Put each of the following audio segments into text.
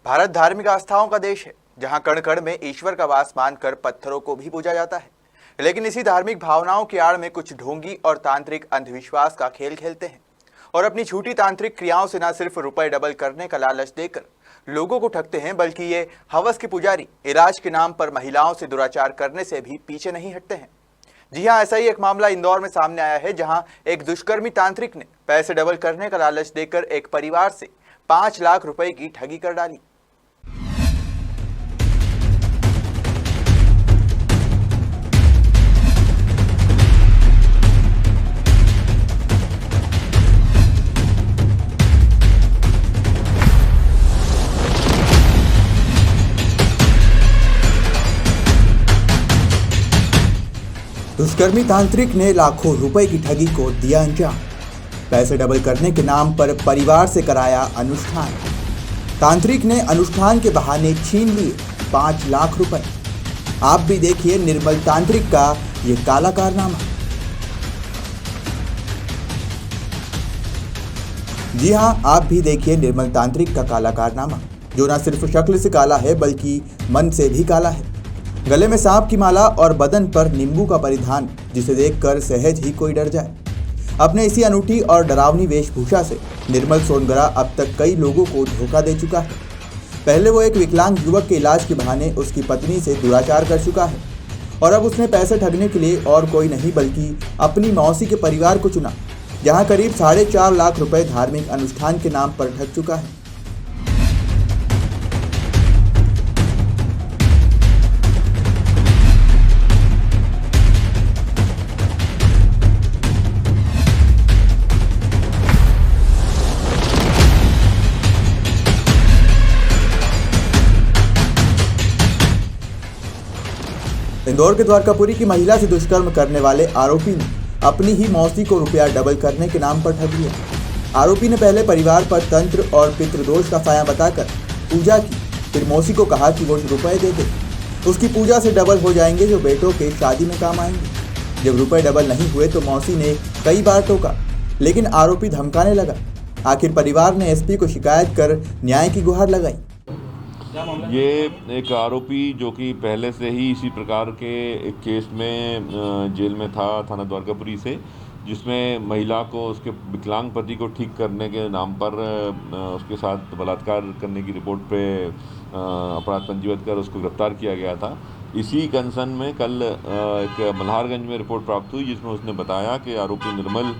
भारत धार्मिक आस्थाओं का देश है, जहां कण कण में ईश्वर का वास मानकर पत्थरों को भी पूजा जाता है। लेकिन इसी धार्मिक भावनाओं की आड़ में कुछ ढोंगी और तांत्रिक अंधविश्वास का खेल खेलते हैं और अपनी झूठी तांत्रिक क्रियाओं से न सिर्फ रुपए डबल करने का लालच देकर लोगों को ठगते हैं, बल्कि ये हवस के पुजारी इलाज के नाम पर महिलाओं से दुराचार करने से भी पीछे नहीं हटते हैं। जी हाँ, ऐसा ही एक मामला इंदौर में सामने आया है, जहां एक दुष्कर्मी तांत्रिक ने पैसे डबल करने का लालच देकर एक परिवार से 5 लाख रुपए की ठगी कर डाली। दुष्कर्मी तांत्रिक ने लाखों रुपए की ठगी को दिया अंजाम। पैसे डबल करने के नाम पर परिवार से कराया अनुष्ठान। तांत्रिक ने अनुष्ठान के बहाने छीन लिए 5 लाख रुपए। आप भी देखिए निर्मल तांत्रिक का ये काला कारनामा। जी हां, आप भी देखिए निर्मल तांत्रिक का काला कारनामा, जो न सिर्फ शक्ल से काला है बल्कि मन से भी काला है। गले में सांप की माला और बदन पर नींबू का परिधान, जिसे देखकर सहज ही कोई डर जाए। अपने इसी अनूठी और डरावनी वेशभूषा से निर्मल सोनगरा अब तक कई लोगों को धोखा दे चुका है। पहले वो एक विकलांग युवक के इलाज के बहाने उसकी पत्नी से दुराचार कर चुका है और अब उसने पैसे ठगने के लिए और कोई नहीं बल्कि अपनी मौसी के परिवार को चुना, जहां करीब 4.5 लाख रुपए धार्मिक अनुष्ठान के नाम पर ठग चुका है। इंदौर के द्वारकापुरी की महिला से दुष्कर्म करने वाले आरोपी ने अपनी ही मौसी को रुपया डबल करने के नाम पर ठग लिया। आरोपी ने पहले परिवार पर तंत्र और पितृदोष का साया बताकर पूजा की, फिर मौसी को कहा कि वो रुपए दे दे, उसकी पूजा से डबल हो जाएंगे जो बेटों के शादी में काम आएंगे। जब रुपए डबल नहीं हुए तो मौसी ने कई बार टोका, लेकिन आरोपी धमकाने लगा। आखिर परिवार ने एसपी को शिकायत कर न्याय की गुहार लगाई। ये एक आरोपी जो कि पहले से ही इसी प्रकार के एक केस में जेल में था, थाना द्वारकापुरी से, जिसमें महिला को उसके विकलांग पति को ठीक करने के नाम पर उसके साथ बलात्कार करने की रिपोर्ट पे अपराध पंजीबद्ध कर उसको गिरफ्तार किया गया था। इसी कंसर्न में कल एक मल्हारगंज में रिपोर्ट प्राप्त हुई, जिसमें उसने बताया कि आरोपी निर्मल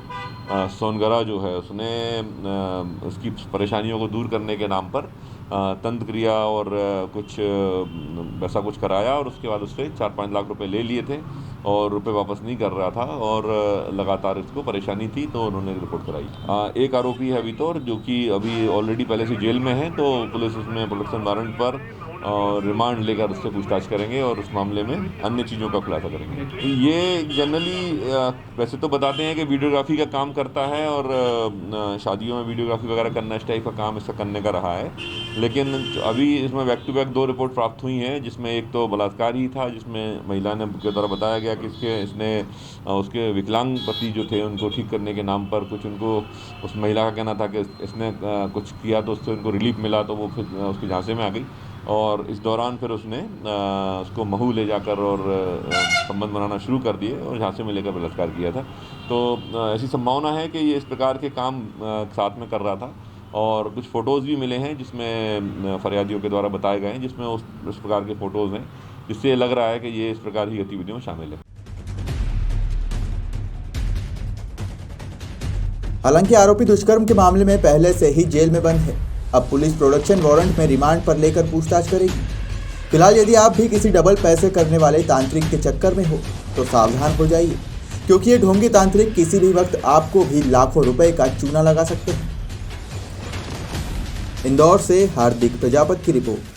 सोनगरा जो है, उसने उसकी परेशानियों को दूर करने के नाम पर तंत्र क्रिया और कुछ वैसा कुछ कराया और उसके बाद उससे 4-5 लाख रुपए ले लिए थे और रुपए वापस नहीं कर रहा था और लगातार इसको परेशानी थी, तो उन्होंने रिपोर्ट कराई। एक आरोपी है अभी तो, जो कि अभी ऑलरेडी पहले से जेल में है, तो पुलिस उसमें प्रोडक्शन वारंट पर और रिमांड लेकर उससे पूछताछ करेंगे और उस मामले में अन्य चीज़ों का खुलासा करेंगे। ये जनरली वैसे तो बताते हैं कि वीडियोग्राफी का काम करता है और शादियों में वीडियोग्राफी वगैरह करना, इस टाइप का काम इसका करने का रहा है। लेकिन अभी इसमें बैक टू बैक 2 रिपोर्ट प्राप्त हुई हैं, जिसमें एक तो बलात्कार ही था, जिसमें महिला ने के द्वारा बताया गया कि इसने उसके विकलांग पति जो थे उनको ठीक करने के नाम पर कुछ, उनको उस महिला का कहना था कि इसने कुछ किया तो उससे उनको रिलीफ मिला, तो वो फिर उसके झांसे में आ गई और इस दौरान फिर उसने उसको महू ले जाकर और संबंध बनाना शुरू कर दिए और झांसे में लेकर बलात्कार किया था। तो ऐसी संभावना है कि ये इस प्रकार के काम साथ में कर रहा था और कुछ फ़ोटोज़ भी मिले हैं जिसमें फरियादियों के द्वारा बताए गए हैं, जिसमें उस प्रकार के फ़ोटोज़ हैं, जिससे लग रहा है कि ये इस प्रकार की गतिविधियों में शामिल है। हालांकि आरोपी दुष्कर्म के मामले में पहले से ही जेल में बंद है। अब पुलिस प्रोडक्शन वारंट में रिमांड पर लेकर पूछताछ करेगी। फिलहाल यदि आप भी किसी डबल पैसे करने वाले तांत्रिक के चक्कर में हो तो सावधान हो जाइए, क्योंकि ये ढोंगी तांत्रिक किसी भी वक्त आपको भी लाखों रुपए का चूना लगा सकते हैं। इंदौर से हार्दिक प्रजापति की रिपोर्ट।